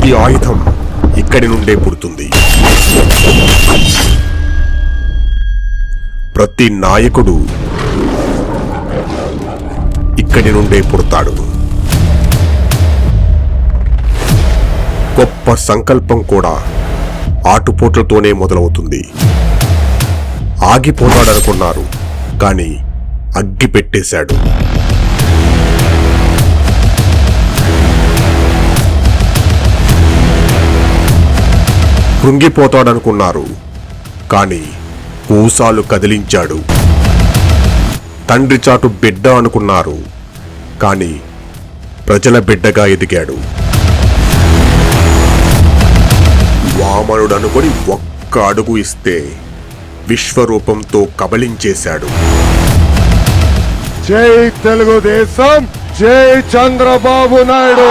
ప్రతి ఆయుధం ఇక్కడి నుండే పుడుతుంది. ప్రతి నాయకుడు ఇక్కడి నుండే పుడతాడు. గొప్ప సంకల్పం కూడా ఆటుపోట్లతోనే మొదలవుతుంది. ఆగిపోతాడనుకున్నారు, కానీ అగ్గి పెట్టేశాడు. కృంగిపోతాడనుకున్నారు, కానీ కూసాలు కదిలించాడు. తండ్రి చాటు బిడ్డ అనుకున్నారు, కానీ ప్రజల బిడ్డగా ఎదిగాడు. వామనుడనుకొని ఒక్క అడుగు ఇస్తే విశ్వరూపంతో కబళించేశాడు. జై తెలుగుదేశం, జై చంద్రబాబు నాయుడు.